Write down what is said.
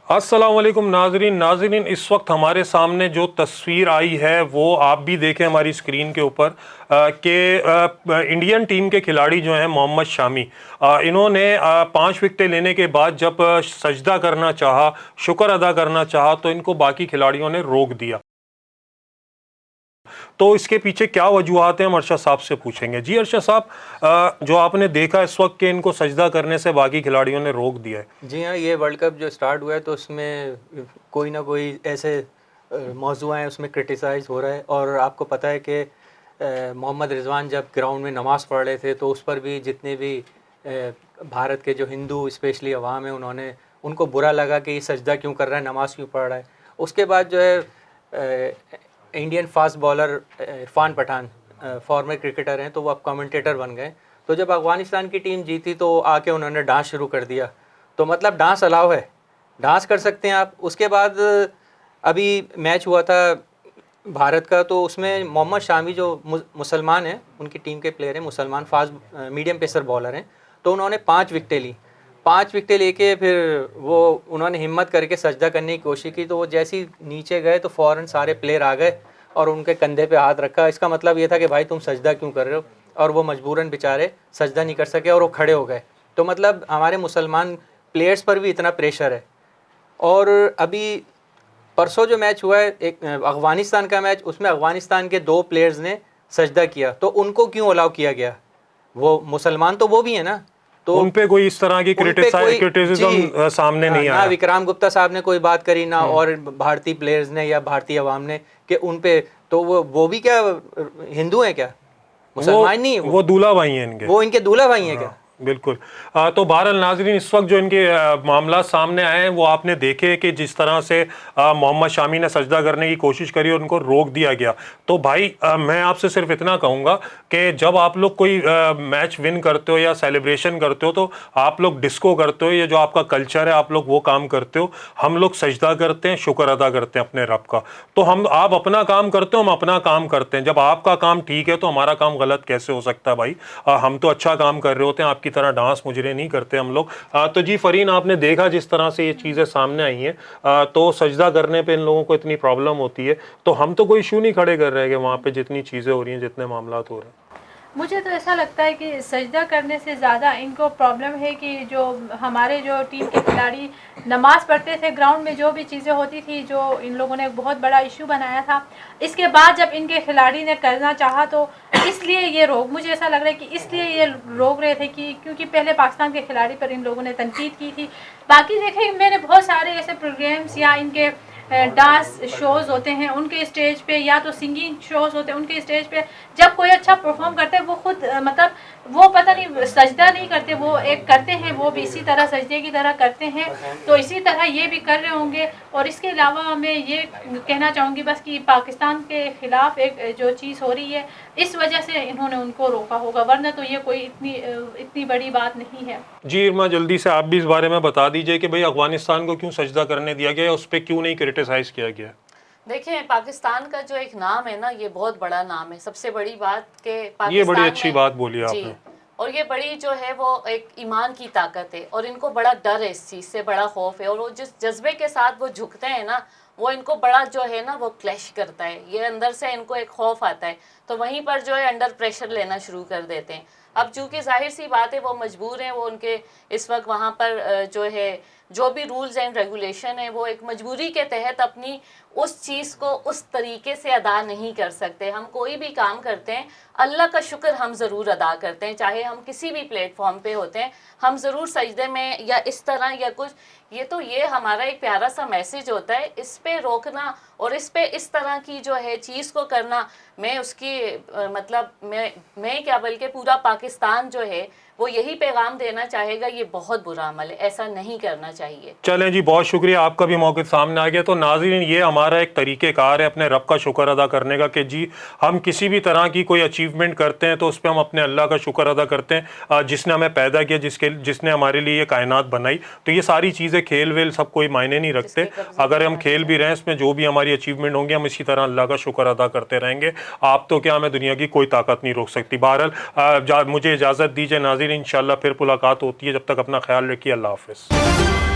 अस्सलाम वालेकुम नाजरीन, इस वक्त हमारे सामने जो तस्वीर आई है वो आप भी देखें हमारी स्क्रीन के ऊपर कि इंडियन टीम के खिलाड़ी जो हैं मोहम्मद शामी, इन्होंने 5 विकेटें लेने के बाद जब सजदा करना चाहा, शुक्र अदा करना चाहा, तो इनको बाकी खिलाड़ियों ने रोक दिया। तो इसके पीछे क्या वजूहात हैं हम अरशद साहब से पूछेंगे। जी अरशद साहब, जो आपने देखा इस वक्त कि इनको सजदा करने से बाकी खिलाड़ियों ने रोक दिया है। जी हाँ, ये वर्ल्ड कप जो स्टार्ट हुआ है तो उसमें कोई ना कोई ऐसे मौजू हैं उसमें क्रिटिसाइज़ हो रहा है। और आपको पता है कि मोहम्मद रिजवान जब ग्राउंड में नमाज़ पढ़ रहे थे तो उस पर भी जितने भी भारत के जो हिंदू स्पेशली अवाम है उन्होंने उनको बुरा लगा कि ये सजदा क्यों कर रहा है, नमाज़ क्यों पढ़ रहा है। उसके बाद जो है Indian fast bowler Irfan Pathan former cricketer हैं तो वो अब कमेंटेटर बन गए। तो जब अफ़गानिस्तान की टीम जीती तो आके उन्होंने डांस शुरू कर दिया। तो मतलब डांस अलाउ है, डांस कर सकते हैं आप। उसके बाद अभी मैच हुआ था भारत का, तो उसमें मोहम्मद शामी जो मुसलमान हैं, उनकी टीम के प्लेयर हैं, मुसलमान फास्ट मीडियम पेसर बॉलर हैं, तो उन्होंने 5 विकेटें ली। 5 विकेटें लेके फिर वो उन्होंने हिम्मत करके सजदा करने की कोशिश की। तो वो जैसे ही नीचे गए तो फ़ौरन सारे प्लेयर आ गए और उनके कंधे पे हाथ रखा। इसका मतलब ये था कि भाई तुम सजदा क्यों कर रहे हो, और वो मजबूरन बेचारे सजदा नहीं कर सके और वो खड़े हो गए। तो मतलब हमारे मुसलमान प्लेयर्स पर भी इतना प्रेशर है। और अभी परसों जो मैच हुआ है एक अफ़गानिस्तान का मैच, उसमें अफ़गानिस्तान के 2 प्लेयर्स ने सजदा किया, तो उनको क्यों अलाउ किया गया? वो मुसलमान तो वो भी है ना, तो उन पे कोई इस तरह की क्रिटिसिज्म सामने नहीं आया। ना विक्राम गुप्ता साहब ने कोई बात करी ना और भारतीय प्लेयर्स ने या भारतीय अवाम ने कि उन पे, तो वो भी क्या हिंदू हैं क्या? मुसलमान नहीं है वो दूल्हा भाई हैं इनके, वो इनके दूल्हा भाई हैं क्या? बिल्कुल। तो बहरहाल नाज़रीन, इस वक्त जो इनके मामला सामने आए हैं वो आपने देखे कि जिस तरह से मोहम्मद शामी ने सजदा करने की कोशिश करी और उनको रोक दिया गया। तो भाई मैं आपसे सिर्फ इतना कहूँगा कि जब आप लोग कोई मैच विन करते हो या सेलिब्रेशन करते हो तो आप लोग डिस्को करते हो, ये जो आपका कल्चर है आप लोग वो काम करते हो। हम लोग सजदा करते हैं, शुक्र अदा करते हैं अपने रब का। तो आप अपना काम करते हो, हम अपना काम करते हैं। जब आपका काम ठीक है तो हमारा काम गलत कैसे हो सकता है भाई? हम तो अच्छा काम कर रहे होते हैं, आपकी तरह डांस मुजरे नहीं करते हम लोग। तो जी फरीन, आपने देखा जिस तरह से ये चीज़ें सामने आई हैं, तो सजदा करने पे इन लोगों को इतनी प्रॉब्लम होती है, तो हम तो कोई इशू नहीं खड़े कर रहे हैं कि वहाँ पे जितनी चीज़ें हो रही हैं, जितने मामला हो रहे हैं। मुझे तो ऐसा लगता है कि सजदा करने से ज़्यादा इनको प्रॉब्लम है कि जो हमारे जो टीम के खिलाड़ी नमाज़ पढ़ते थे ग्राउंड में, जो भी चीज़ें होती थी जो इन लोगों ने एक बहुत बड़ा इशू बनाया था, इसके बाद जब इनके खिलाड़ी ने करना चाहा तो इसलिए ये रोक, मुझे ऐसा लग रहा है कि इसलिए ये रोक रहे थे कि क्योंकि पहले पाकिस्तान के खिलाड़ी पर इन लोगों ने तनकीद की थी। बाकी देखें, मैंने बहुत सारे ऐसे प्रोग्राम्स या इनके डांस शोज़ होते हैं उनके स्टेज पे, या तो सिंगिंग शोज़ होते हैं उनके स्टेज पे, जब कोई अच्छा परफॉर्म करता है वो खुद मतलब वो पता नहीं सजदा नहीं करते, वो एक करते हैं, वो भी इसी तरह सजदे की तरह करते हैं। तो इसी तरह ये भी कर रहे होंगे। और इसके अलावा मैं ये कहना चाहूँगी बस कि पाकिस्तान के ख़िलाफ़ एक जो चीज़ हो रही है इस वजह से इन्होंने उनको रोका होगा, वरना तो ये कोई इतनी बड़ी बात नहीं है। जी इरमा, जल्दी से आप भी इस बारे में बता दीजिए कि भाई अफगानिस्तान को क्यों सजदा करने दिया गया, उस पर क्यों नहीं क्रिटिसाइज किया गया? देखिए, पाकिस्तान का जो एक नाम है ना, ये बहुत बड़ा नाम है। सबसे बड़ी बात के पाकिस्तान, ये बड़ी अच्छी बात बोली आपने। और ये बड़ी जो है वो एक ईमान की ताकत है और इनको बड़ा डर है, इस चीज़ से बड़ा खौफ है। और वो जिस जज्बे के साथ वो झुकते हैं ना, वो इनको बड़ा जो है ना वो क्लैश करता है। ये अंदर से इनको एक खौफ आता है, तो वहीं पर जो है अंडर प्रेशर लेना शुरू कर देते हैं। अब चूंकि जाहिर सी बात है वो मजबूर हैं, वो उनके इस वक्त वहाँ पर जो है जो भी रूल्स एंड रेगुलेशन है वो एक मजबूरी के तहत अपनी उस चीज़ को उस तरीके से अदा नहीं कर सकते। हम कोई भी काम करते हैं अल्लाह का शुक्र हम ज़रूर अदा करते हैं, चाहे हम किसी भी प्लेटफॉर्म पे होते हैं, हम ज़रूर सजदे में या इस तरह या कुछ, ये हमारा एक प्यारा सा मैसेज होता है। इस पे रोकना और इस पे इस तरह की जो है चीज़ को करना, मैं उसकी मतलब मैं क्या बल्कि पूरा पाकिस्तान जो है वो यही पैगाम देना चाहेगा, ये बहुत बुरा अमल है, ऐसा नहीं करना चाहिए। चलें जी, बहुत शुक्रिया, आपका भी मौक़िफ़ सामने आ गया। तो नाज़रीन, ये हमारा एक तरीक़ेकार है अपने रब का शुक्र अदा करने का कि जी हम किसी भी तरह की कोई अचीवमेंट करते हैं तो उस पर हम अपने अल्लाह का शुक्र अदा करते हैं, जिसने हमें पैदा किया, जिसने हमारे लिए ये कायनात बनाई। तो ये सारी चीज़ें खेल वेल सब कोई मायने नहीं रखते। अगर हम खेल भी रहे हैं, इसमें जो भी हमारी अचीवमेंट होंगी हम इसी तरह अल्लाह का शुक्र अदा करते रहेंगे। आप तो क्या, हमें दुनिया की कोई ताकत नहीं रोक सकती। बहरहाल मुझे इजाज़त दीजिए नाज़रीन, इंशाअल्लाह फिर मुलाकात होती है। जब तक अपना ख्याल रखिए, अल्लाह हाफ़िज़।